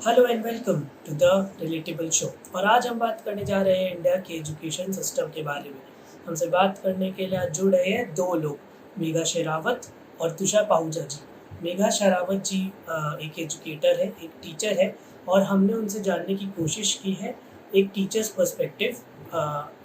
Hello and welcome to the relatable show. और आज हम बात करने जा रहे हैं इंडिया के एजुकेशन सिस्टम के बारे में। हमसे बात करने के लिए आज जुड़ रहे हैं दो लोग, मेघा शेरावत और तुषार पाहुजा जी। मेघा शेरावत जी एक एजुकेटर है, एक टीचर है, और हमने उनसे जानने की कोशिश की है एक टीचर्स पर्सपेक्टिव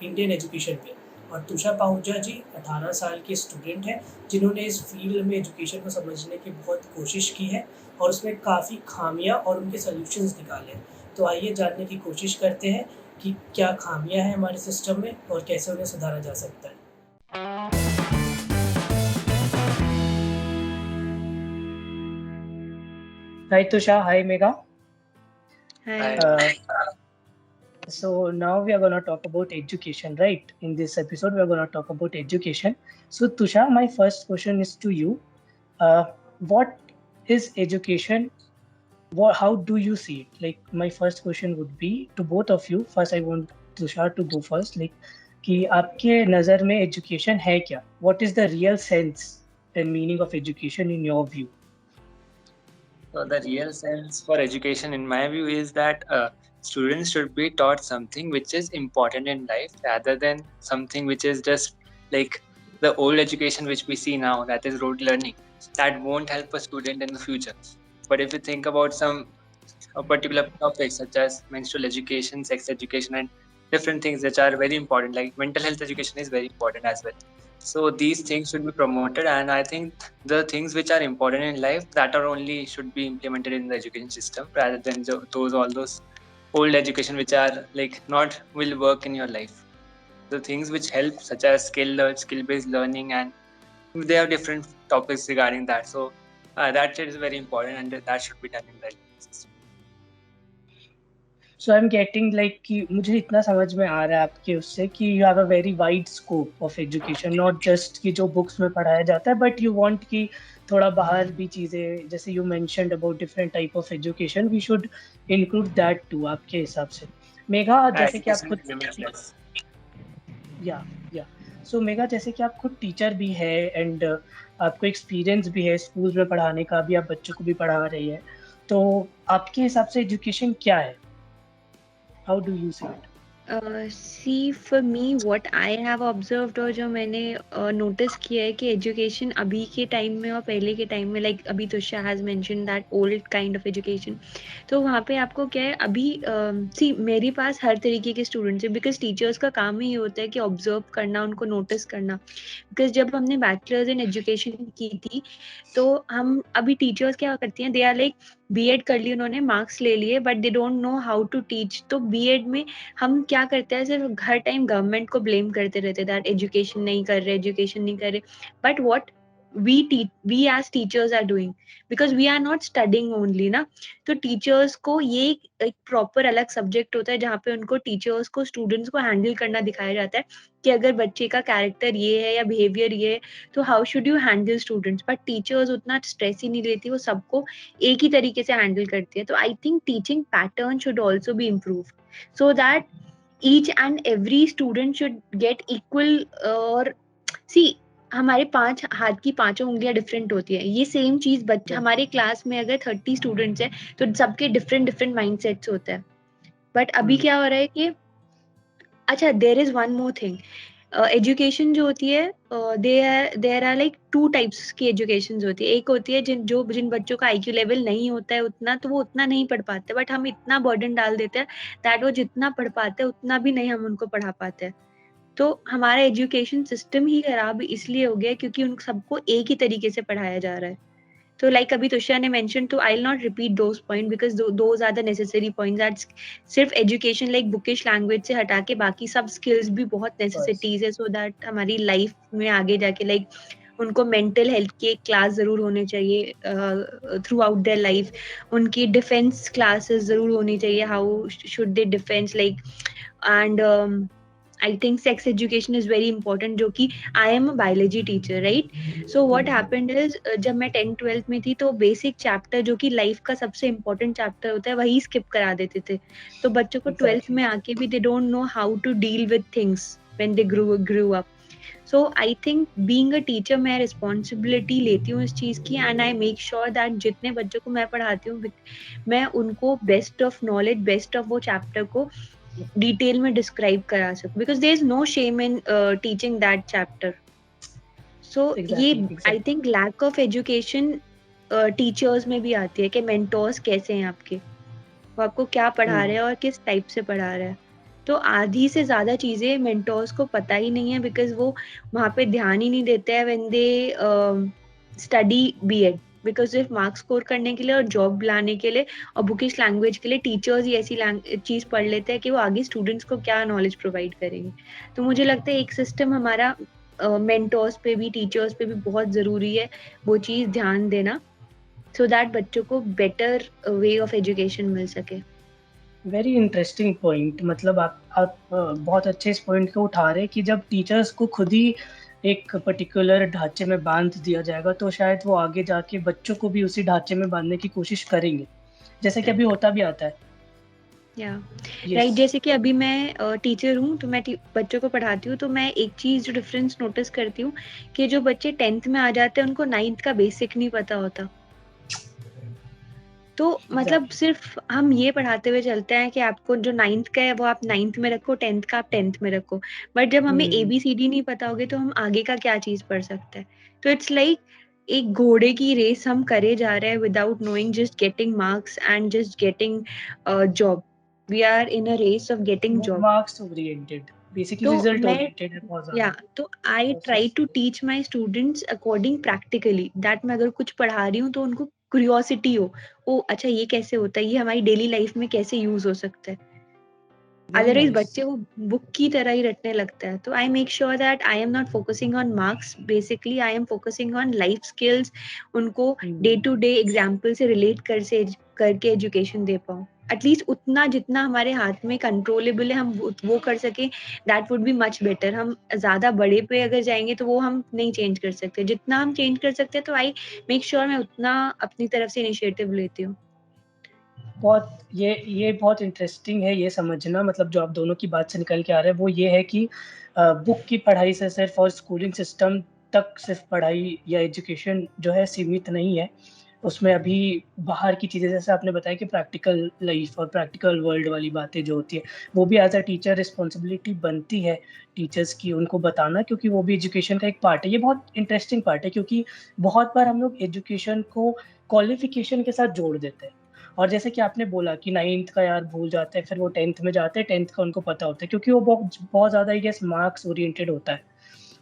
इंडियन एजुकेशन पे। और तुषार पाहुजा जी 18 साल के स्टूडेंट हैं, जिन्होंने इस फील्ड में एजुकेशन को समझने की बहुत कोशिश की है और उसमें काफ़ी खामियां और उनके सॉल्यूशंस निकाले हैं। तो आइए जानने की कोशिश करते हैं कि क्या खामियां हैं हमारे सिस्टम में और कैसे उन्हें सुधारा जा सकता है। Hi Tusha, hi Megha. Hi. So now we are going to talk about education, right? In this episode, we are going to talk about education. So Tusha, my first question is to you. What is education? How do you see it? Like my first question would be to both of you. First, I want Tushar to go first. Like कि आपके नज़र में education है क्या? What is the real sense and meaning of education in your view? So the real sense for education, in my view, is that students should be taught something which is important in life, rather than something which is just like the old education which we see now, that is rote learning. That won't help a student in the future. But if you think about some particular topics such as menstrual education, sex education, and different things which are very important, like mental health education is very important as well. So these things should be promoted, and I think the things which are important in life, that are only should be implemented in the education system, rather than all those old education which are like not will work in your life. The things which help, such as skill based learning, and there are different topics regarding that. So that is very important, and that should be done in the education system. So I'm getting like कि मुझे इतना समझ में आ रहा है आपके उससे कि you have a very wide scope of education, not just कि जो books में पढ़ाया जाता है, but you want कि थोड़ा बाहर भी चीज़ें, जैसे you mentioned about different type of education, we should include that too आपके हिसाब से। मेघा, जैसे कि आप Education खुद limitless. या सो मेघा, जैसे कि आप खुद टीचर भी है एंड आपको एक्सपीरियंस भी है स्कूल में पढ़ाने का, भी आप बच्चों को भी पढ़ा रही है, तो आपके हिसाब से एजुकेशन क्या है? How do you see it? See, for me, what I have observed और जो मैंने नोटिस किया है कि एजुकेशन अभी के टाइम में और पहले के टाइम में, लाइक अभी tussah has mention that old kind of education, तो वहाँ पे आपको क्या है अभी सी मेरे पास हर तरीके के स्टूडेंट्स हैं, बिकॉज टीचर्स का काम ही होता है कि ऑब्जर्व करना, उनको नोटिस करना। बिकॉज जब हमने बैचलर्स इन एजुकेशन की थी, तो हम अभी टीचर्स क्या करती हैं, दे आर लाइक बीएड कर ली उन्होंने, मार्क्स ले लिए, but they don't know how to teach. तो बीएड में हम क्या करते हैं, सिर्फ हर टाइम गवर्नमेंट को ब्लेम करते रहते दैट एजुकेशन नहीं कर रहे, but what we as teachers are doing, because we are not studying only ना। तो टीचर्स को ये एक प्रॉपर अलग सब्जेक्ट होता है जहाँ पे उनको टीचर्स को स्टूडेंट्स को हैंडल करना दिखाया जाता है कि अगर बच्चे का कैरेक्टर ये है या बिहेवियर ये है, तो how should you handle students. But teachers उतना स्ट्रेस ही नहीं लेती, वो सबको एक ही तरीके से हैंडल करती है। तो I think teaching pattern should also be improve, so that each and every student should get equal। और see, हमारे 5 हाथ की पांचों उंगलियां डिफरेंट होती है, ये सेम चीज बच्चा हमारे क्लास में अगर 30 स्टूडेंट्स है तो सबके डिफरेंट डिफरेंट माइंडसेट्स होते हैं। बट अभी क्या हो रहा है कि अच्छा, there is one more thing, education जो होती है, देयर आर लाइक 2 टाइप्स की एजुकेशन होती है। एक होती है जिन बच्चों का आईक्यू लेवल नहीं होता है उतना, तो वो उतना नहीं पढ़ पाते, बट हम इतना बर्डन डाल देते हैं दैट वो जितना पढ़ पाते हैं उतना भी नहीं हम उनको पढ़ा पाते हैं। तो हमारा एजुकेशन सिस्टम ही खराब इसलिए हो गया क्योंकि उन सबको एक ही तरीके से पढ़ाया जा रहा है। तो लाइक अभी तुषार ने मेंशन, तो I will not repeat those point because those are the necessary points. That's सिर्फ एजुकेशन लाइक बुकिश लैंग्वेज से हटा के बाकी सब स्किल्स भी बहुत नेसेसिटीज है, सो दैट हमारी लाइफ में आगे जाके लाइक उनको मेंटल हेल्थ के क्लास जरूर होने चाहिए थ्रू आउट देयर लाइफ। उनकी डिफेंस क्लासेस जरूर होनी चाहिए, how should they defence like. And I think sex education is very important, जो कि I am a biology teacher, right. So what happened is, जब मैं 10th-12th में थी तो बेसिक चैप्टर जो कि लाइफ का सबसे इम्पोर्टेंट चैप्टर होता है वही स्किप करा देते थे। तो बच्चों को 12th में आके भी they don't know how to deal with things when they grew up. So I think being a teacher मैं रिस्पॉन्सिबिलिटी लेती हूँ इस चीज़ की, and I make sure that जितने बच्चों को मैं पढ़ाती हूँ मैं उनको best of knowledge, best of वो चैप्टर को डिटेल में डिस्क्राइब करा सकूं, because there is no shame in teaching that chapter. So ये I think lack of education teachers में भी आती है कि मेंटोर्स कैसे हैं आपके, वो आपको क्या पढ़ा रहे हैं और किस टाइप से पढ़ा रहे हैं. तो आधी से ज्यादा चीजें मेंटोर्स को पता ही नहीं है, बिकॉज वो वहाँ पे ध्यान ही नहीं देते हैं when they study BEd, because सिर्फ मार्क्स स्कोर करने के लिए और जॉब लाने के लिए और बुकिश लैंग्वेज के लिए टीचर्स ही ऐसी चीज पढ़ लेते हैं कि वो आगे स्टूडेंट्स को क्या नॉलेज प्रोवाइड करेंगे. तो मुझे लगता है एक सिस्टम हमारा मेंटोर्स पे भी, टीचर्स पे भी बहुत जरूरी है वो चीज ध्यान देना, सो दैट बच्चों को बेटर वे ऑफ एजुकेशन मिल सके. Very interesting point. मतलब आप बहुत अच्छे इस पॉइंट को उठा रहे हैं कि जब टीचर्स को खुद ही एक पर्टिकुलर ढांचे में बांध दिया जाएगा तो शायद वो आगे जाके बच्चों को भी उसी ढांचे में बांधने की कोशिश करेंगे, जैसे कि अभी होता भी आता है. या Yes. राइट, जैसे कि अभी मैं टीचर हूँ तो मैं बच्चों को पढ़ाती हूँ, तो मैं एक चीज जो डिफरेंस नोटिस करती हूँ कि जो बच्चे 10th में आ जाते हैं उनको 9th का बेसिक नहीं पता होता. तो मतलब सिर्फ हम ये पढ़ाते हुए चलते हैं कि आपको जो 9th का है वो आप 9th में रखो, 10th का आप 10th में रखो, बट जब हमें ABCD नहीं पता होगी तो हम आगे का क्या चीज पढ़ सकते हैं. तो इट्स लाइक एक घोड़े की रेस हम करे जा रहे हैं without knowing, just getting marks and just getting job. We are in a race of getting job. Marks oriented, basically result oriented है बहुत ज्यादा. तो I try to teach my students according practically, that मैं अगर कुछ पढ़ा रही हूँ तो उनको क्यूरियोसिटी हो, ओ अच्छा ये कैसे होता है, ये हमारी डेली लाइफ में कैसे यूज हो सकता है. अदरवाइज बच्चे वो बुक की तरह ही रटने लगता है. तो आई make sure that I am not focusing on marks, basically I am focusing on life skills. उनको डे टू डे एग्जाम्पल से रिलेट करके एजुकेशन दे पाऊँ. एटलीस्ट उतना जितना हमारे हाथ में कंट्रोलेबल है हम वो कर सके, that would be much better. हम ज्यादा बड़े पे अगर जाएंगे तो वो हम नहीं चेंज कर सकते. जितना हम चेंज कर सकते हैं तो आई मेक श्योर मैं उतना अपनी तरफ से इनिशिएटिव लेती हूँ. बहुत ये बहुत इंटरेस्टिंग है ये समझना. मतलब जो आप दोनों की बात से निकल के आ रहा है वो ये है कि बुक की पढ़ाई से सिर्फ और स्कूलिंग सिस्टम तक सिर्फ पढ़ाई या एजुकेशन जो है सीमित नहीं है. उसमें अभी बाहर की चीज़ें, जैसे आपने बताया कि प्रैक्टिकल लाइफ और प्रैक्टिकल वर्ल्ड वाली बातें जो होती है वो भी एज अ टीचर रिस्पॉन्सिबिलिटी बनती है टीचर्स की उनको बताना, क्योंकि वो भी एजुकेशन का एक पार्ट है. ये बहुत इंटरेस्टिंग पार्ट है क्योंकि बहुत बार हम लोग एजुकेशन को क्वालिफिकेशन के साथ जोड़ देते हैं. और जैसे कि आपने बोला कि 9th का यार भूल जाते हैं, फिर वो 10th में जाते हैं, 10th का उनको पता होता है क्योंकि वो बहुत ज़्यादा आई गेस मार्क्स ओरिएंटेड होता है.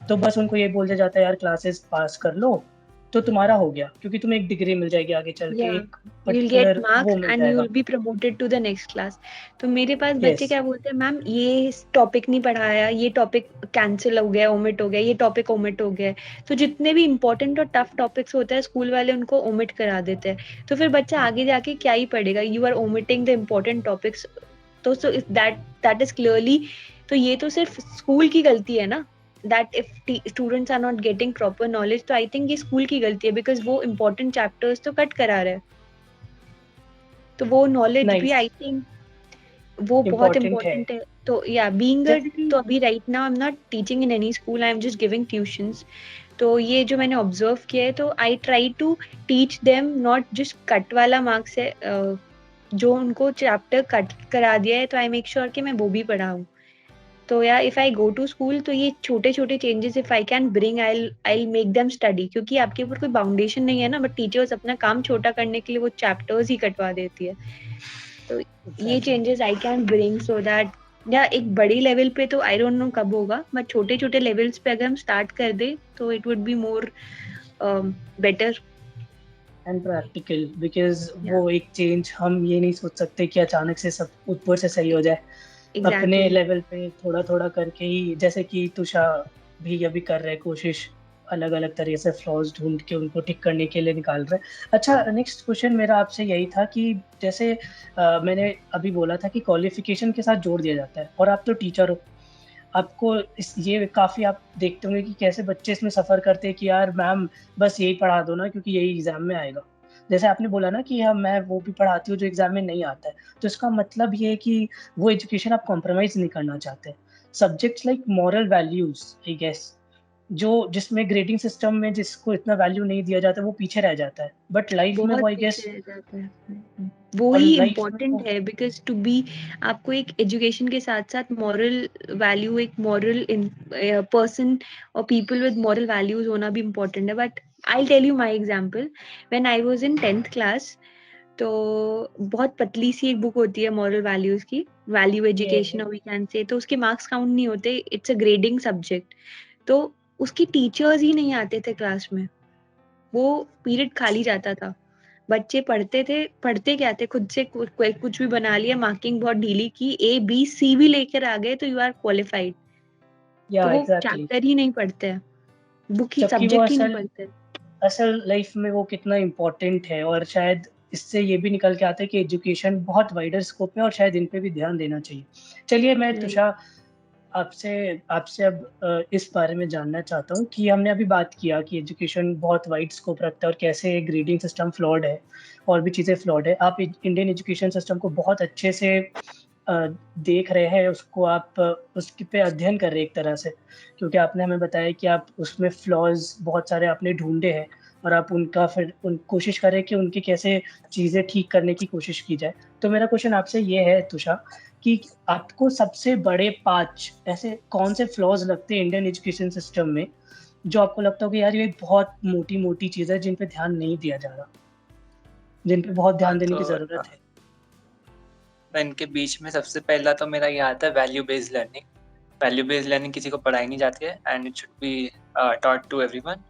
तो बस उनको ये बोल दिया जाता है यार क्लासेस पास कर लो तो तुम्हारा हो गया, क्योंकि तुम्हें एक डिग्री मिल जाएगी आगे चल के, एक you'll get पर्टिकुलर marks वो मिल and जाएगा. you'll be promoted to the next class. तो मेरे पास बच्चे क्या बोलते हैं, मैम ये टॉपिक नहीं पढ़ाया, ये टॉपिक कैंसिल हो गया, ओमिट हो गया, ये टॉपिक ओमिट हो गया. तो जितने भी इंपॉर्टेंट और टफ टॉपिक्स होते हैं स्कूल वाले उनको ओमिट करा देते हैं. तो फिर बच्चा आगे जाके क्या ही पढ़ेगा, you are omitting the important topics. तो दैट इज क्लियरली, तो ये तो सिर्फ स्कूल की गलती है ना, that if students are not getting proper knowledge, तो I think ये स्कूल की गलती है, because वो important chapters तो कट करा रहे हैं. तो वो knowledge भी I think वो बहुत important है. तो being a, तो अभी right now I'm not teaching in any school, I'm just giving tuitions. तो ये जो मैंने observe किया है, तो I try to teach them not just cut वाला marks है, जो उनको chapter कट करा दिया है तो I make sure कि मैं वो भी पढ़ाऊँ. तो if I go to school तो ये छोटे छोटे changes if I can bring, I make them study, क्योंकि आपके ऊपर कोई बाउंडेशन नहीं है ना, बट टीचर्स अपना काम छोटा करने के लिए वो चैप्टर्स ही कटवा देती है. तो ये changes I can bring so that, या एक बड़ी लेवल पे तो आई डोंट नो कब होगा, बट छोटे छोटे लेवल्स पे अगर हम स्टार्ट कर दे तो it would be more better and practical, because वो एक चेंज हम ये नहीं सोच सकते कि अचानक से सब ऊपर से सही हो जाए. अपने लेवल पे थोड़ा थोड़ा करके ही, जैसे कि तुषा भी अभी कर रहे कोशिश, अलग अलग तरीके से फ्लॉज ढूंढ के उनको ठीक करने के लिए निकाल रहे. अच्छा, नेक्स्ट क्वेश्चन मेरा आपसे यही था कि जैसे मैंने अभी बोला था कि क्वालिफिकेशन के साथ जोड़ दिया जाता है, और आप तो टीचर हो, आपको ये काफ़ी आप देखते होंगे कि कैसे बच्चे इसमें सफ़र करते हैं कि यार मैम बस यही पढ़ा दो ना क्योंकि यही एग्ज़ाम में आएगा. जैसे आपने बोला ना कि हाँ मैं वो भी पढ़ाती हूँ जो एग्ज़ाम में नहीं आता है, तो इसका मतलब ये है कि वो एजुकेशन आप कॉम्प्रोमाइज़ नहीं करना चाहते. Subjects like moral values I guess जो जिसमें ग्रेडिंग सिस्टम में जिसको इतना वैल्यू नहीं दिया जाता वो पीछे रह जाता है, बट लाइफ में बहुत वो आई पीछे गेस रह जाता है। वो और ही लाइफ में इम्पोर्टेंट वो है बिकॉज टू बी आपको एक एजुकेशन के साथ साथ मॉरल वैल्यू एक मॉरल पर्सन और पीपल विद मॉरल वैल्यूज होना भी इम्पोर्टेंट है। But I tell you my example, when I was in 10th class, तो बहुत पतली सी एक बुक होती है मॉरल वैल्यूज की, वैल्यू एजुकेशन और वी कैन से, तो उसके मार्क्स काउंट नहीं होते, इट्स अ ग्रेडिंग सब्जेक्ट। तो उसकी टीचर्स ही नहीं आते थे क्लास में, वो पीरियड खाली जाता था। बच्चे पढ़ते थे, पढ़ते क्या थे, खुद से कुछ भी बना लिया, मार्किंग बहुत ढीली की, A B C भी लेकर आ गए तो यू आर क्वालिफाइड। या तो वो एग्जैक्टली, चैप्टर ही नहीं पढ़ते हैं, बुक ही जबकि वो सब्जेक्ट ही नहीं असल पढ़ते। असल लाइफ में वो कितना इम्पोर्टेंट है। और शायद इससे ये भी निकल के आता है कि एजुकेशन बहुत वाइडर स्कोप में और शायद इन पे भी ध्यान देना चाहिए। चलिए मैं Right. तुषार आपसे आपसे अब इस बारे में जानना चाहता हूँ कि हमने अभी बात किया कि एजुकेशन बहुत वाइड स्कोप रखता है और कैसे ग्रेडिंग सिस्टम फ्लॉड है और भी चीज़ें फ्लॉड है। आप इंडियन एजुकेशन सिस्टम को बहुत अच्छे से देख रहे हैं, उसको आप उसके पे अध्ययन कर रहे हैं एक तरह से, क्योंकि आपने हमें बताया कि आप उसमें फ्लॉज़ बहुत सारे आपने ढूँढे हैं और आप उनका फिर उन कोशिश कर रहे हैं कि उनकी कैसे चीज़ें ठीक करने की कोशिश की जाए। तो मेरा क्वेश्चन आपसे ये है तुषार कि आपको सबसे बड़े 5 ऐसे कौन से फ्लॉज़ लगते हैं इंडियन एजुकेशन सिस्टम में, जो आपको लगता हो कि यार ये बहुत मोटी-मोटी चीज़ है जिन पे ध्यान नहीं दिया जा रहा, जिन पे बहुत ध्यान देने की तो ज़रूरत है? इनके बीच में सबसे पहला तो मेरा ये आता है value based learning. Value based learning किसी को पढ़ाई नहीं जाती है and it should be taught to everyone.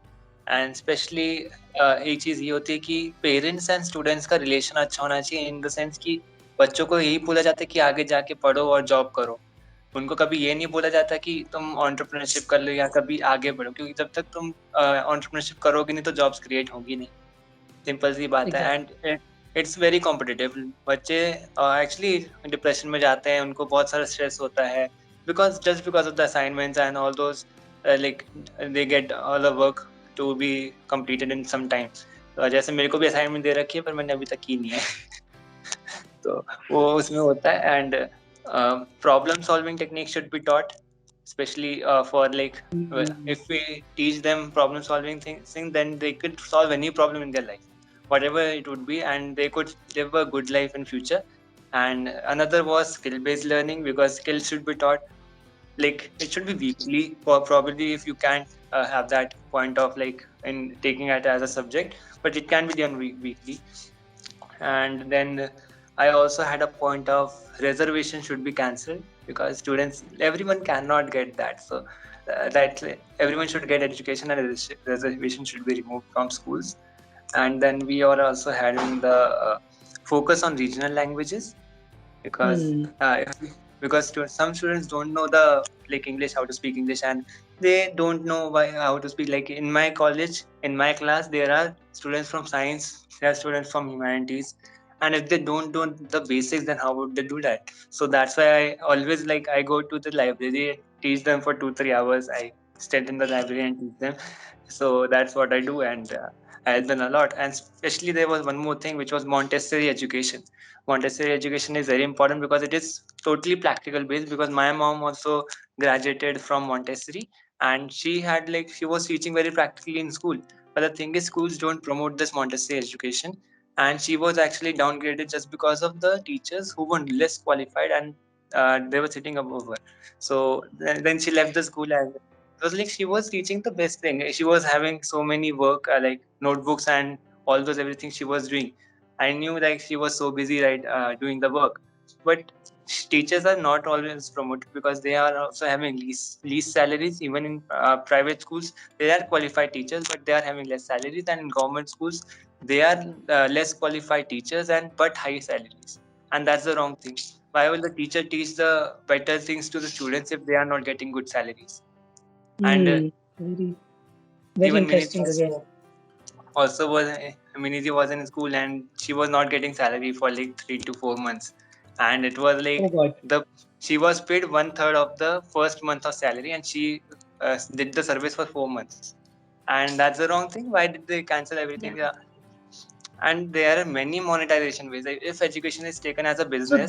And specially एक चीज़ ये होती है कि पेरेंट्स एंड स्टूडेंट्स का रिलेशन अच्छा होना चाहिए, इन द सेंस कि बच्चों को यही बोला जाता है कि आगे जाके पढ़ो और जॉब करो। उनको कभी ये नहीं बोला जाता कि तुम एंटरप्रेन्योरशिप कर लो या कभी आगे बढ़ो, क्योंकि जब तक तुम एंटरप्रेन्योरशिप करोगे नहीं तो जॉब्स क्रिएट होगी नहीं। सिंपल सी बात है। Exactly. And it's very competitive. बच्चे एक्चुअली डिप्रेशन में जाते हैं, उनको बहुत सारा स्ट्रेस होता है because of the assignments and all those, like they get all the work to be completed in some time. जैसे मेरे को भी असाइनमेंट दे रखी है पर मैंने अभी तक की नहीं है तो वो उसमें होता है। And problem solving technique should be taught, especially for like hmm, if we teach them problem solving things, then they could solve any problem in their life, whatever it would be, and they could live a good life in future. And another was skill based learning, because skills should be taught, like it should be weekly, or probably if you can't have that point of like in taking it as a subject, but it can be done weekly. And then I also had a point of reservation should be cancelled, because students, everyone cannot get that. So that everyone should get education, and reservation should be removed from schools. And then we are also having the focus on regional languages, because hmm, some students don't know the like English, how to speak English, and they don't know how to speak. Like in my college, in my class, there are students from science, there are students from humanities, and if they don't know the basics, then how would they do that? So that's why I always like I go to the library, teach them for 2-3 hours. I stand in the library and teach them. So that's what I do, and I help them a lot. And especially there was one more thing, which was Montessori education. Montessori education is very important because it is totally practical based, because my mom also graduated from Montessori, and she was teaching very practically in school. But the thing is, schools don't promote this Montessori education, and she was actually downgraded just because of the teachers who were less qualified, and they were sitting above her. So then she left the school, and it was like she was teaching the best thing. She was having so many work, like notebooks and all those everything she was doing. I knew like she was so busy, right, doing the work. But teachers are not always promoted, because they are also having least salaries. Even in private schools, they are qualified teachers, but they are having less salaries. And in government schools, they are less qualified teachers and but high salaries. And that's the wrong thing. Why will the teacher teach the better things to the students if they are not getting good salaries? And very very even interesting again. Miniji was in school, and she was not getting salary for like 3 to 4 months, and it was oh like God! she was paid 1/3 of the first month of salary, and she did the service for 4 months, and that's the wrong thing. Why did they cancel everything? Yeah. And there are many monetization ways. Like, if education is taken as a So business,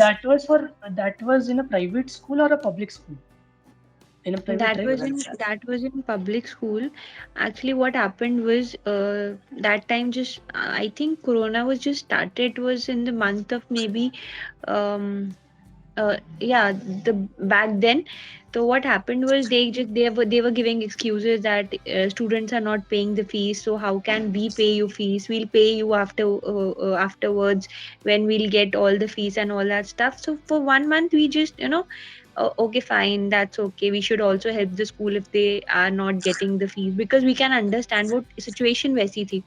that was in a private school or a public school? in a private, right? That was in public school. Actually, what happened was that time just I think Corona was just started. It was in the month of maybe um yeah, the back then. So what happened was they were giving excuses that students are not paying the fees, so how can we pay you fees? We'll pay you afterwards when we'll get all the fees and all that stuff. So for 1 month we just okay, fine, that's okay, we should also help the school if they are not getting the fees, because we can understand what situation वैसी थी.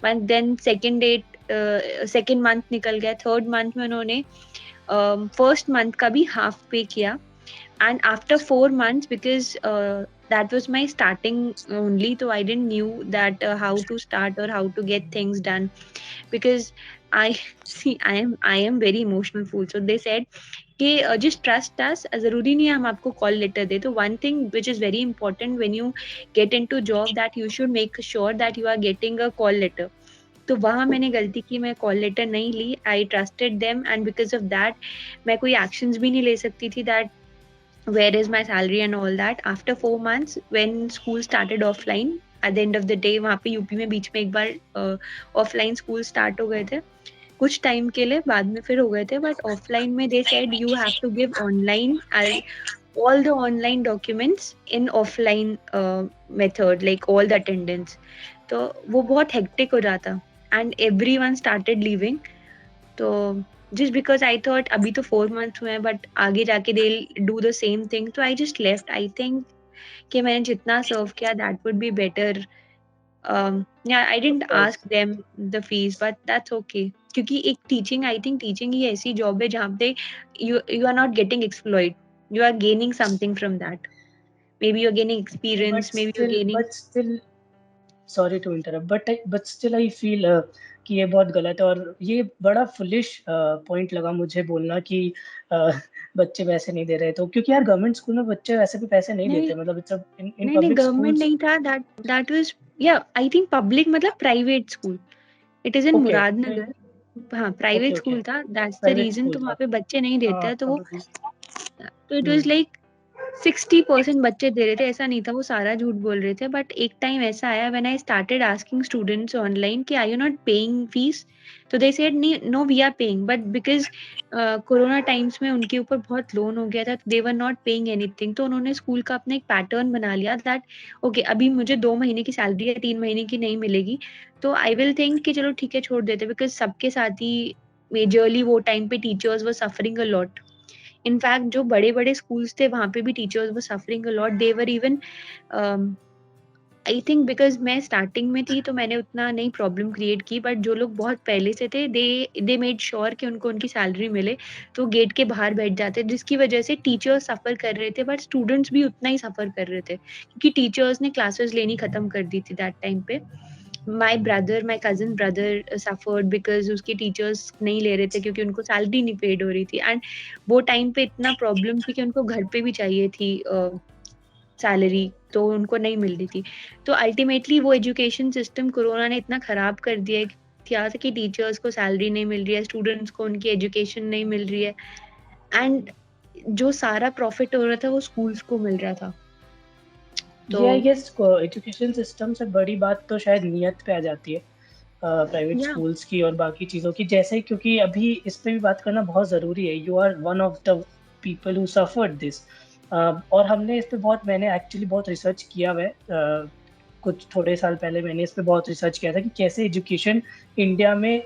But then second month निकल गया, third month में उन्होंने first month का भी half pay किया. And after 4 months, because that was my starting only, so I didn't knew that how to start or how to get things done, because I see I am very emotional fool. So they said कि just trust us, जरूरी नहीं है हम आपको call letter दे. तो one thing which is very important when you get into job, that you should make sure that you are getting a call letter. तो वहाँ मैंने गलती की, मैं कॉल लेटर नहीं ली. I trusted them and because of that मैं कोई एक्शंस भी नहीं ले सकती थी that where is my salary and all that. After 4 months when school started offline, at the end of the day वहाँ पे यूपी में बीच में एक बार ऑफलाइन स्कूल स्टार्ट हो गए थे कुछ टाइम के लिए, बाद में फिर हो गए थे, बट ऑफलाइन में they said you have to give online all the online documents in offline method, like all the attendance. तो वो बहुत हेक्टिक हो जाता and everyone started leaving. तो just because I thought अभी तो 4 months हुए हैं but आगे जाके they'll do the same thing, so I just left. I think कि मैंने जितना सर्व किया that would be better. Yeah, I didn't ask them the fees, but that's okay. क्योंकि एक teaching, I think teaching ही ऐसी job है जहाँ पे you are not getting exploited. You are gaining something from that. Maybe you're gaining experience. Maybe you're gaining. But still, sorry to interrupt, but still I feel कि ये बहुत गलत है, और ये बड़ा फुलिश पॉइंट लगा मुझे बोलना कि बच्चे पैसे नहीं दे रहे. तो क्योंकि यार गवर्नमेंट स्कूल में बच्चे वैसे भी पैसे नहीं देते, मतलब इट्स इन पब्लिक गवर्नमेंट नहीं था. that was I think public मतलब private school. It is in Muradnagar. हाँ, प्राइवेट स्कूल था. That's the reason. तो वहाँ पे बच्चे नहीं देते हैं. तो वो तो इट वाज लाइक 60% बच्चे दे रहे थे. ऐसा नहीं था वो सारा झूठ बोल रहे थे. बट एक टाइम ऐसा आया when I started asking students online कि are you not paying fees. तो they said no we are paying. But because corona times में उनके ऊपर बहुत लोन हो गया था, they were not paying anything. तो उन्होंने स्कूल का अपना एक पैटर्न बना लिया दैट ओके अभी मुझे 2 महीने की सैलरी या 3 महीने की नहीं मिलेगी, तो आई विल थिंक कि चलो ठीक है छोड़ देते. बिकॉज सबके साथ ही मेजरली वो टाइम पे teachers were suffering a lot. In fact जो बड़े बड़े स्कूल्स थे वहां पे भी teachers were suffering a lot. They were even I think because मैं स्टार्टिंग में थी तो मैंने उतना नहीं प्रॉब्लम क्रिएट की, बट जो लोग बहुत पहले से थे दे मेड श्योर कि उनको उनकी सैलरी मिले, तो गेट के बाहर बैठ जाते, जिसकी वजह से टीचर्स सफर कर रहे थे बट स्टूडेंट्स भी उतना ही सफर कर रहे थे क्योंकि टीचर्स ने क्लासेस लेनी खत्म कर दी थी दैट टाइम पे. my cousin brother suffered because उसके टीचर्स नहीं ले रहे थे क्योंकि उनको सैलरी नहीं पेड हो रही थी. एंड वो टाइम पे इतना प्रॉब्लम थी कि उनको घर पे भी चाहिए थी सैलरी, तो उनको नहीं मिल रही थी. तो अल्टीमेटली वो एजुकेशन सिस्टम कोरोना ने इतना खराब कर दिया था कि टीचर्स को सैलरी नहीं मिल रही है, स्टूडेंट्स को उनकी एजुकेशन नहीं मिल रही है, एंड जो सारा प्रॉफिट हो रहा था वो स्कूल्स को मिल रहा था. तो आई गेस एजुकेशन सिस्टम से बड़ी बात तो शायद नियत पे आ जाती है प्राइवेट स्कूल्स की और बाकी चीज़ों की. जैसे क्योंकि अभी इस पे भी बात करना बहुत ज़रूरी है. You are one of the people who suffered this, और हमने इस पे मैंने एक्चुअली बहुत रिसर्च किया हुआ है. कुछ थोड़े साल पहले मैंने इस पे बहुत रिसर्च किया था कि कैसे एजुकेशन इंडिया में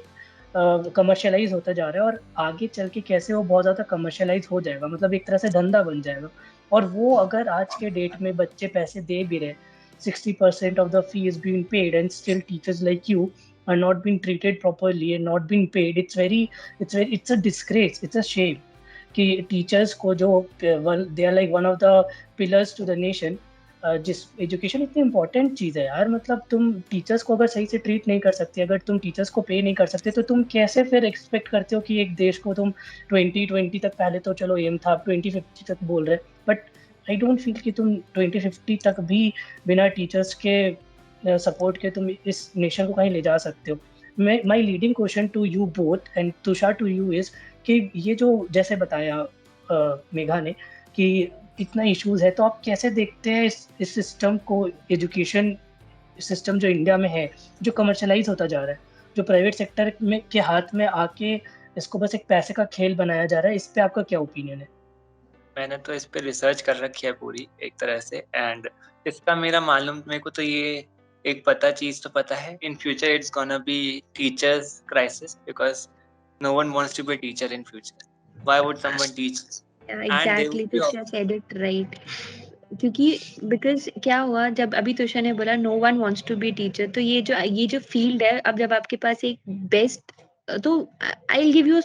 कमर्शलाइज होता जा रहा है और आगे चल के कैसे वो बहुत ज़्यादा कमर्शलाइज हो जाएगा, मतलब एक तरह से धंधा बन जाएगा. और वो अगर आज के डेट में बच्चे पैसे दे भी रहे, 60% of the fee is being paid and still teachers like you are not being treated properly and not being paid, it's a disgrace, it's a shame कि teachers को जो they are like one of the pillars to the nation. जिस education इतनी important चीज़ है यार, मतलब तुम teachers को अगर सही से ट्रीट नहीं कर सकते, अगर तुम टीचर्स को पे नहीं कर सकते, तो तुम कैसे फिर एक्सपेक्ट करते हो कि एक देश को तुम 2020 तक, पहले तो चलो एम था, 2050 तक बोल रहे, बट आई डोंट फील कि तुम 2050 तक भी बिना टीचर्स के सपोर्ट के तुम इस नेशन को कहीं ले जा सकते हो. My leading question to you both and Tushar to you is कि ये जो जैसे बताया मेघा ने कि इतना इश्यूज है, तो आप कैसे देखते हैं इस सिस्टम को, एजुकेशन सिस्टम जो इंडिया में है, जो कमर्शलाइज होता जा रहा है, जो प्राइवेट सेक्टर में के हाथ में आके इसको बस एक पैसे का खेल बनाया जा रहा है, इस पे आपका क्या ओपिनियन है? मैंने तो इस पे रिसर्च कर रखी है पूरी एक तरह से, एंड इसका मेरे को तो ये एक चीज तो पता है, in future it's gonna be teachers crisis, because no one wants to be a teacher in future. Why would someone teach? And they exactly, would be Tushar said it right. क्योंकि बिकॉज क्या हुआ, जब अभी तुषार ने बोला no one wants to be teacher, तो ये जो फील्ड है, अब जब आपके पास एक बेस्ट, तो I will give you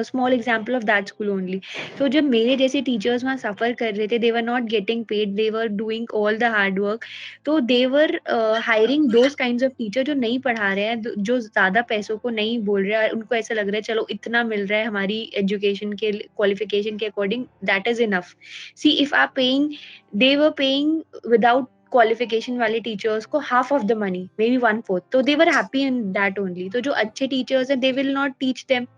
small example of that school only. तो जब मेरे जैसे टीचर्स वहाँ सफर कर रहे थे, they were not getting paid, they were doing all the hard work, तो they were hiring those kinds of teacher जो नहीं पढ़ा रहे हैं, जो ज्यादा पैसों को नहीं बोल रहे हैं, उनको ऐसा लग रहा है चलो इतना मिल रहा है हमारी एजुकेशन के क्वालिफिकेशन के according, that is enough. See if आप paying, they were paying without qualification वाले टीचर्स को half of the money, maybe 1/4, तो they were happy in that only. तो जो अच्छे टीचर्स हैं, they will not teach them.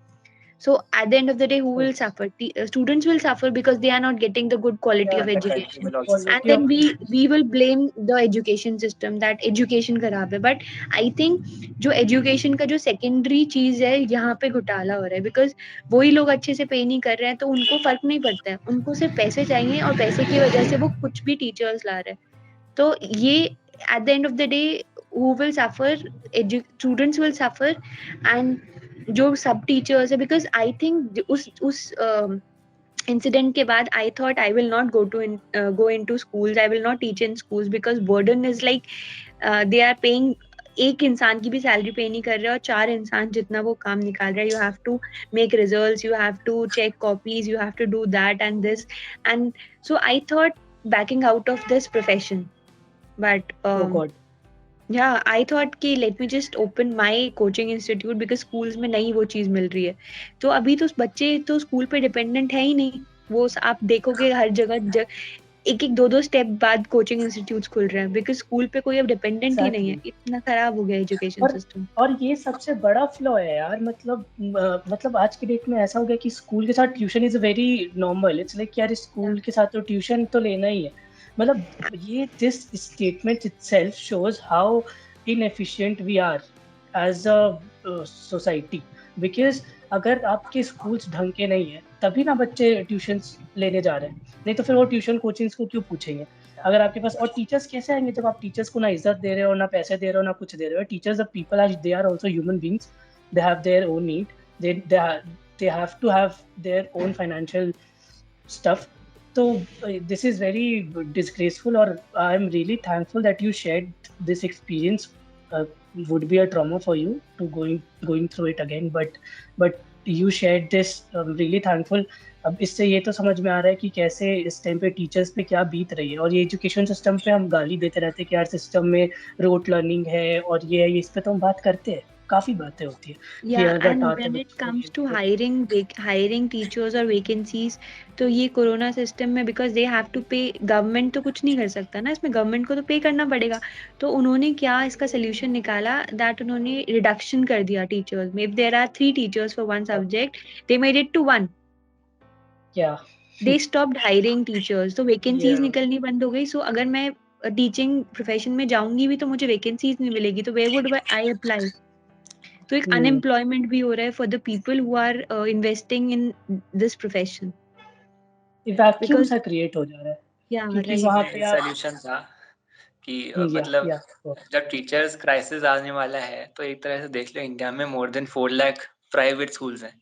So at the end of the day, who will suffer? Students will suffer because they are not getting the good quality of the country education. will also And then we will blame the education system that education खराब है. But I think जो education का जो secondary चीज है, यहाँ पे घोटाला हो रहा है, because वही लोग अच्छे से पे नहीं कर रहे हैं, तो उनको फर्क नहीं पड़ता है, उनको सिर्फ पैसे चाहिए, और पैसे की वजह से वो कुछ भी टीचर्स ला रहे हैं. तो ये at the end of the day, who will suffer? Students will suffer. And जो सब टीचर्स है, बिकॉज आई थिंक उस इंसिडेंट के बाद I thought I will not go into schools, I will not teach in schools, because burden is like they are paying, एक इंसान की भी सैलरी पे नहीं कर रहे और 4 इंसान जितना वो काम निकाल रहा है. You have to make results, you have to check copies, you have to do that and this. And so I thought backing out of this profession, but yeah, I thought कि let me just open my coaching institute because schools में नहीं वो चीज मिल रही है. तो अभी तो बच्चे तो स्कूल पे डिपेंडेंट है ही नहीं. वो आप देखोगे हर जगह एक 2 स्टेप बाद कोचिंग इंस्टीट्यूट्स खुल रहे हैं, बिकॉज स्कूल पे कोई अब डिपेंडेंट ही नहीं है. इतना खराब हो गया एजुकेशन सिस्टम. और ये सबसे बड़ा फ्लॉ है यार. मतलब आज की डेट में ऐसा हो गया कि स्कूल के साथ tuition is very normal. It's like यार स्कूल के साथ तो ट्यूशन तो लेना ही है. मतलब ये this statement itself shows how inefficient we are as a society. Because अगर आपके स्कूल्स ढंग के नहीं है तभी ना बच्चे ट्यूशन्स लेने जा रहे हैं, नहीं तो फिर वो ट्यूशन कोचिंग्स को क्यों पूछेंगे अगर आपके पास. और टीचर्स कैसे आएंगे जब आप टीचर्स को ना इज्जत दे रहे हो, ना पैसे दे रहे हो, ना कुछ दे रहे हो. Teachers the people are, they are also human beings. They have their own need, they have to have their own financial stuff. So this is very disgraceful, or I'm really thankful that you shared this experience. Would be a trauma for you to going through it again, but you shared this. I'm really thankful. अब इससे ये तो समझ में आ रहा है कि कैसे इस टाइम पे टीचर्स पे क्या बीत रही है. और ये एजुकेशन सिस्टम पे हम गाली देते रहते हैं कि यार सिस्टम में रोट लर्निंग है और ये है, इस पे तो हम बात करते हैं, काफी बातें होती है. Yeah, and when it comes to hiring teachers और vacancies, तो ये कोरोना सिस्टम में because they have to pay, government तो कुछ नहीं कर सकता ना इसमें, गवर्नमेंट को तो पे करना पड़ेगा. तो उन्होंने क्या इसका सोल्यूशन निकाला, दैट उन्होंने रिडक्शन कर दिया टीचर्स में. If there are 3 teachers for one subject, they made it to 1. They stopped hiring teachers, तो वैकेंसीज निकलनी बंद हो गई. सो अगर मैं टीचिंग प्रोफेशन में जाऊंगी भी तो मुझे वैकेंसीज नहीं मिलेगी, तो where would I apply? तो एक अनएम्प्लॉयमेंट भी हो रहा है for the people who are investing in this profession. Vacuum सा क्रिएट हो जा रहा है. क्योंकि वहाँ पे सॉल्यूशन था कि मतलब जब टीचर्स क्राइसिस आने वाला है तो एक तरह से देख लो इंडिया में more than 4 lakh private schools हैं.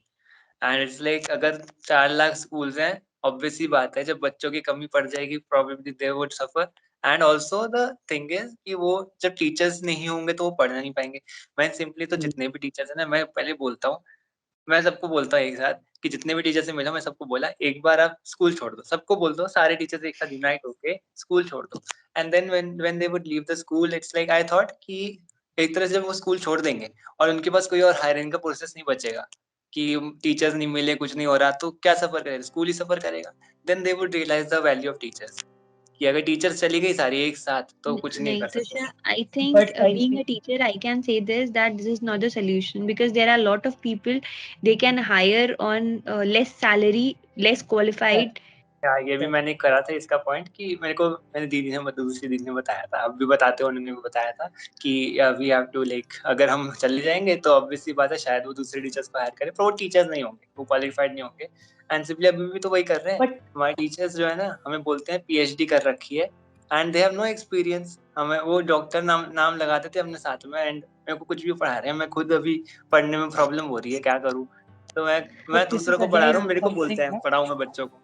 एंड इट्स लाइक अगर 4 लाख स्कूल्स हैं, ऑब्वियस ही बात है जब बच्चों की कमी पड़ जाएगी probably they would suffer. And also the thing is कि वो जब टीचर्स नहीं होंगे तो वो पढ़ना नहीं पाएंगे. मैं सिंपली तो जितने भी टीचर्स हैं ना, मैं पहले बोलता हूँ, मैं सबको बोलता हूँ एक साथ कि जितने भी टीचर से मिला मैं सबको बोला एक बार आप स्कूल छोड़ दो. सबको बोल दो, सारे टीचर्स एक साथ यूनाइट होके स्कूल छोड़ दो. And then when they would leave the school, it's like I thought कि एक तरह से जब वो स्कूल छोड़ देंगे और उनके पास कोई और हायरिंग का प्रोसेस नहीं बचेगा कि टीचर्स नहीं मिले, कुछ नहीं हो रहा, तो क्या सफर करेगा? स्कूल ही सफर करेगा. Then they would realize the value of teachers कि अगर टीचर्स चली गई सारी एक साथ तो कुछ नहीं कर सकते. I think being a teacher, I can say this, that this is not the solution, because there are a lot of people they can hire on less salary, less qualified, ये भी मैंने करा था इसका पॉइंट कि मेरी दूसरी दीदी ने बताया था, अब भी बताते उन्होंने भी बताया था कि वी हैव टू लाइक अगर हम चले जाएंगे तो ऑब्वियसली बात है शायद वो दूसरे टीचर्स को हायर करें, पर वो टीचर्स नहीं होंगे, वो क्वालिफाइड नहीं होंगे। एंड सिंपली अभी भी तो वही कर रहे हैं। But- हमारे टीचर्स जो है ना हमें बोलते हैं PhD कर रखी है and they have no experience. हमें वो डॉक्टर नाम लगाते थे अपने साथ में एंड मेरे को कुछ भी पढ़ा रहे हैं, मैं खुद अभी पढ़ने में प्रॉब्लम हो रही है, क्या करूँ? तो मैं But this दूसरों is को पढ़ा रहा again हूँ, मेरे को बोलते something हैं ना, पढ़ाऊँ मैं बच्चों को।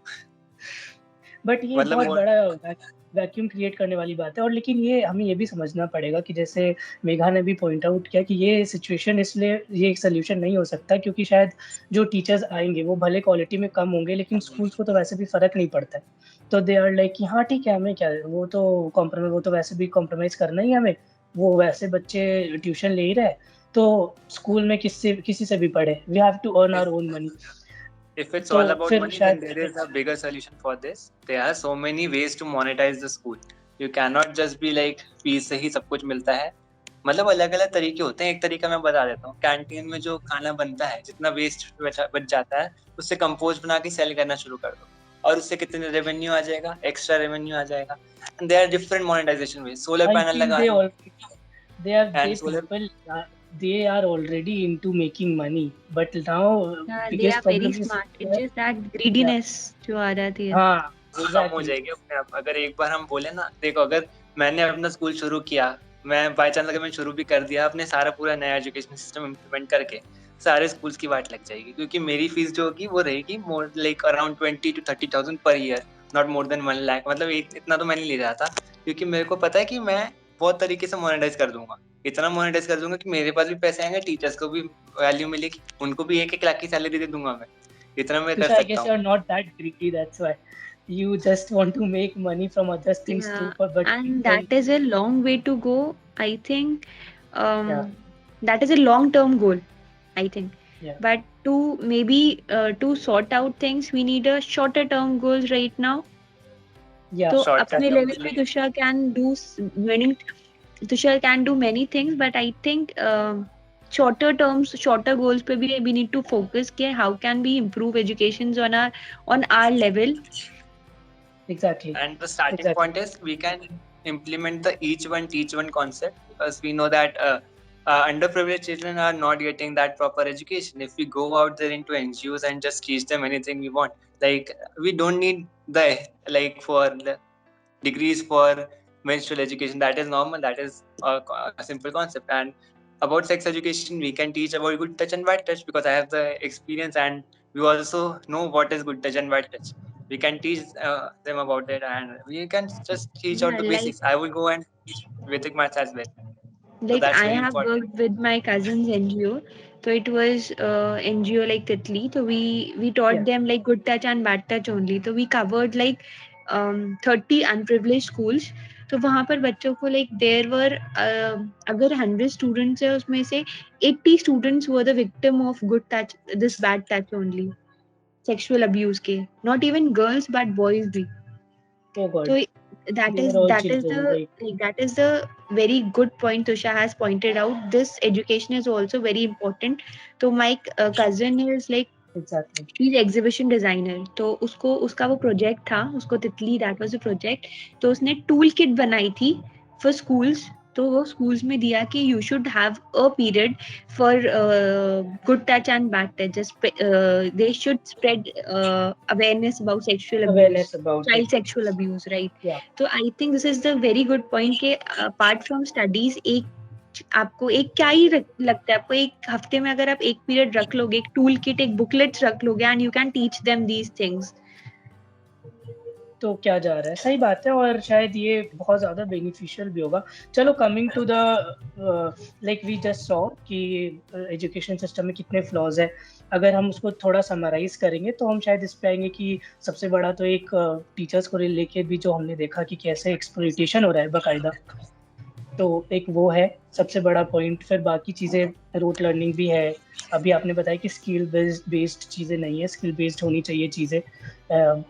बट ये मतलब बहुत वो बड़ा वैक्यूम क्रिएट करने वाली बात है। और लेकिन ये हमें ये भी समझना पड़ेगा कि जैसे मेघा ने भी पॉइंट आउट किया कि ये सिचुएशन इसलिए ये एक सोल्यूशन नहीं हो सकता क्योंकि शायद जो टीचर्स आएंगे वो भले क्वालिटी में कम होंगे लेकिन स्कूल्स को तो वैसे भी फर्क नहीं पड़ता है। तो दे आर लाइक कि हाँ ठीक है, हमें क्या है, वो तो वैसे भी कॉम्प्रोमाइज करना ही है हमें, वो वैसे बच्चे ट्यूशन ले ही रहे, तो स्कूल में किसी से भी पढ़े, we have to earn our own money. if it's तो all about फिर money, then शायद there is a bigger solution for this. There are so many ways to monetize the school. You cannot just be like fees से ही सब कुछ मिलता है। मतलब अलग अलग तरीके होते हैं। एक तरीका मैं बता देता हूँ, कैंटीन में जो खाना बनता है जितना वेस्ट बच जाता है उससे कंपोस्ट बना के सेल करना शुरू कर दो और उससे कितने रेवेन्यू आ जाएगा, एक्स्ट्रा रेवेन्यू आ जाएगा। And there are different monetization ways. Solar I panel feel लगा दो and solar they are already into making money, but now Yeah, they biggest are very problem is smart. It's just that greediness जो आ जाती है. हाँ वो कम हो exactly जाएगी अपने आप। अगर एक बार हम बोले ना, देखो अगर मैंने अपना स्कूल शुरू किया, मैं बाई चांस अगर मैं शुरू भी कर दिया अपने सारा पूरा नया एजुकेशन सिस्टम इम्प्लीमेंट करके, सारे स्कूल्स की वाट लग जाएगी क्योंकि मेरी फीस जो होगी वो रहेगी more like around 20 to 30,000 per year, not more than 1 lakh. मतलब इतना तो मैं नहीं ले रहा था क्योंकि मेरे को पता है कि मैं बहुत तरीके से मोनेटाइज कर दूंगा, इतना मोनेटाइज कर दूंगा कि मेरे पास भी पैसे आएंगे, टीचर्स को भी वैल्यू मिलेगी, उनको भी 1-1 लाख की सैलरी दे दूंगा मैं। इतना मैं कर Tusha, I सकता guess हूँ। you're not that greedy, that's why you just want to make money from other things Yeah, too, but and people, that is a long way to go. I think Yeah. that is a long-term goal. I think. Yeah. But to maybe to sort out things, we need a shorter-term goals right now. yeah, तो Short अपने term level पे Tushar can do Tushar can do many things, but I think shorter goals पे भी we need to focus कि how can we improve educations on our level. exactly. And the starting Exactly. point is we can implement the each one teach one concept because we know that underprivileged children are not getting that proper education. If we go out there into NGOs and just teach them anything we want, like we don't need the for the degrees for menstrual education. That is normal. That is a simple concept. And about sex education, we can teach about good touch and bad touch because I have the experience and we also know what is good touch and bad touch. We can teach them about it and we can just teach out the basics. I will go and teach Vedic maths as well. So that's I very have important. worked with my cousin's NGO. So it was NGO like Titli. So we taught them like good touch and bad touch only. So we covered like 30 unprivileged schools. तो वहाँ पर बच्चों को like there were अगर 100 students है उसमें से 80 students were the victim of good touch, this bad touch only, sexual abuse के, not even girls but boys भी. Oh God. So that They is were all that is children, the right? like, that is the very good point Tusha has pointed out. This education is also very important. So my cousin is like Exactly. he's exhibition designer. तो उसका वो project था, उसको तितली, that was a project. तो उसने tool kit बनाई थी for schools. तो वो schools में दिया कि you should have a period for good touch and bad touch. Just they should spread awareness about sexual abuse, Awareness about child it. sexual abuse, right? Yeah. तो I think this is the very good point कि apart from studies आपको एक क्या ही लगता है, आपको एक हफ्ते में अगर आप एक पीरियड रख लोगे, एक टूल किट, एक बुकलेट्स रख लोगे and you can teach them these things, तो क्या जा रहा है, सही बात है और शायद ये बहुत ज़्यादा बेनिफिशियल भी होगा। चलो coming to the like we just saw कि एजुकेशन सिस्टम में कितने फ्लॉज है। अगर हम उसको थोड़ा समराइज करेंगे तो हम शायद इस पे आएंगे कि सबसे बड़ा तो एक टीचर्स को लेके भी जो हमने देखा कि कैसे एक्सप्लॉइटेशन हो रहा है बाकायदा, तो एक वो है सबसे बड़ा पॉइंट। फिर बाकी चीज़ें रूट लर्निंग भी है, अभी आपने बताया कि स्किल बेस्ड चीज़ें नहीं है, स्किल बेस्ड होनी चाहिए चीज़ें।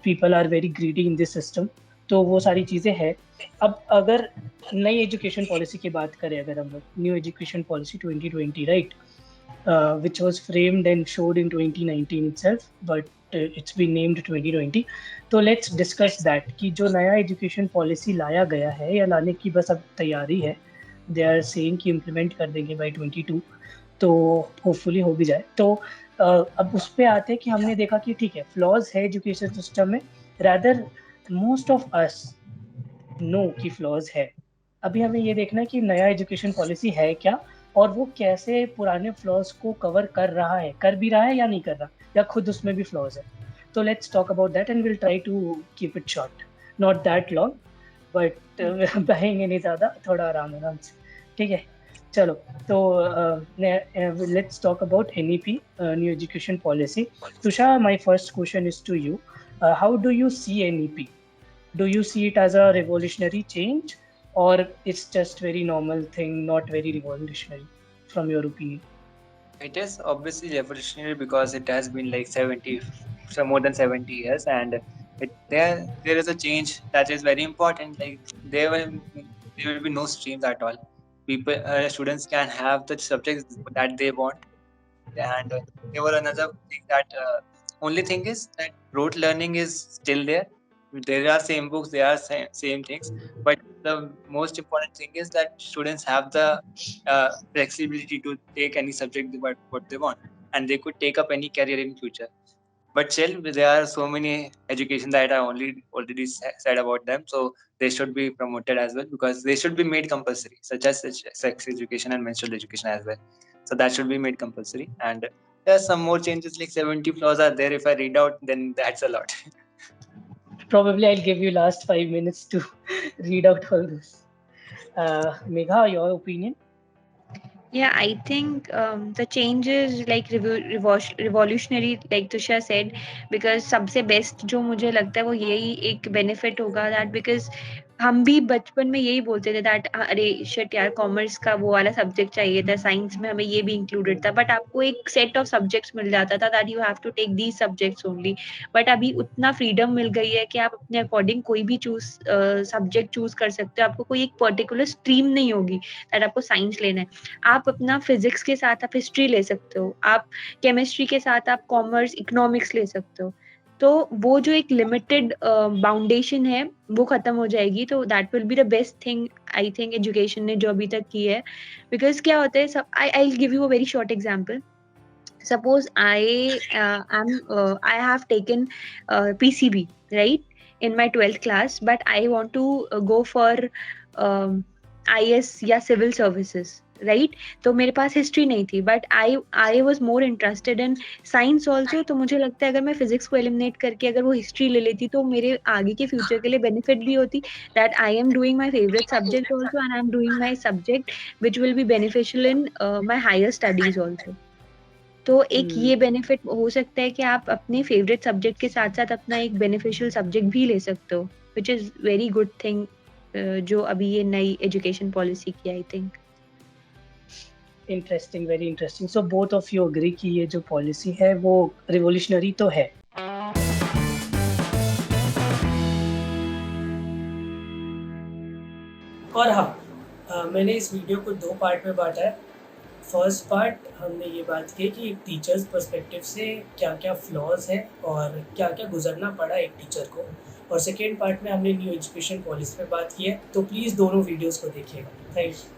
People are very greedy in this system, तो वो सारी चीज़ें हैं। अब अगर नई एजुकेशन पॉलिसी की बात करें, अगर हम new education policy 2020 right, which was framed and showed in 2019 itself, but it's been named 2020. तो लेट्स डिस्कस दैट कि जो नया एजुकेशन पॉलिसी लाया गया है या लाने की बस अब तैयारी है, दे आर सेइंग कि इम्प्लीमेंट कर देंगे बाय 22, तो होपफुली हो भी जाए। तो अब उस पे आते हैं कि हमने देखा कि ठीक है फ्लॉज है एजुकेशन सिस्टम में, rather most of us know कि फ्लॉज है। अभी हमें ये देखना है कि नया एजुकेशन पॉलिसी है क्या और वो कैसे पुराने फ्लॉज को कवर कर रहा है, कर भी रहा है या नहीं कर रहा, या खुद उसमें भी फ्लॉज है। तो let's talk about that and will try to keep it short, not that long, but बहेंगे नहीं ज़्यादा, थोड़ा आराम आराम से, ठीक है। चलो, तो let's talk about NEP, new education policy. Tushar, my first question is to you, how do you see NEP? Do you see it as a revolutionary change, or it's just very normal thing, not very revolutionary, from your opinion? It is obviously revolutionary because it has been like more than 70 years, and there is a change that is very important. Like there will be no streams at all. Students can have the subjects that they want, and there were another thing that only thing is that rote learning is still there. There are same books, there are same things, but the most important thing is that students have the flexibility to take any subject what they want, and they could take up any career in future. But still, there are so many education that I already said about them, so they should be promoted as well, because they should be made compulsory, such as sex education and menstrual education as well. So that should be made compulsory, and there are some more changes, like 70 flaws are there. If I read out, then that's a lot. Probably I'll give you last 5 minutes to read out all this. Megha, your opinion? Yeah, I think the change is like revolutionary, like Tushar said, because सबसे best जो मुझे लगता है वो यही एक benefit होगा, that because हम भी बचपन में यही बोलते थे दैट अरे शिट यार कॉमर्स का वो वाला सब्जेक्ट चाहिए था, साइंस में हमें ये भी इंक्लूडेड था, बट आपको एक सेट ऑफ सब्जेक्ट्स मिल जाता था that you have to take these subjects only. But अभी उतना फ्रीडम मिल गई है कि आप अपने अकॉर्डिंग कोई भी सब्जेक्ट चूज कर सकते हो। आपको कोई एक पर्टिकुलर स्ट्रीम नहीं होगी दैट आपको साइंस लेना है। आप अपना फिजिक्स के साथ आप हिस्ट्री ले सकते हो, आप केमिस्ट्री के साथ आप कॉमर्स इकोनॉमिक्स ले सकते हो। तो वो जो एक लिमिटेड बाउंडेशन है वो खत्म हो जाएगी। तो that will be the best thing I think education ने जो अभी तक की है। बिकॉज क्या होता है, I give you a very short example. Suppose I have taken PCB, right, in my 12th class, but I want to go for IS या civil services, right? तो मेरे पास हिस्ट्री नहीं थी, but I was more interested in science also. तो मुझे लगता है अगर मैं फिजिक्स को एलिमिनेट करके अगर वो हिस्ट्री ले लेती तो मेरे आगे के फ्यूचर के लिए बेनिफिट भी होती, that I am doing my favourite subject also and I am doing my subject which will be beneficial in my higher studies also. तो एक ये बेनिफिट हो सकता है कि आप अपने फेवरेट सब्जेक्ट के साथ साथ अपना एक बेनिफिशियल सब्जेक्ट भी ले सकते हो, which is very good thing जो अभी ये नई एजुकेशन पॉलिसी की, I think. Interesting, very interesting. So both of you agree कि ये जो पॉलिसी है वो रिवोल्यूशनरी तो है। और हाँ, मैंने इस वीडियो को 2 पार्ट में बांटा है। फर्स्ट पार्ट हमने ये बात की कि एक टीचर्स पर्सपेक्टिव से क्या क्या फ्लॉज है और क्या क्या गुजरना पड़ा एक टीचर को, और सेकेंड पार्ट में हमने न्यू एजुकेशन पॉलिसी पे बात की है। तो प्लीज़ दोनों वीडियोस को देखिएगा। Thank you.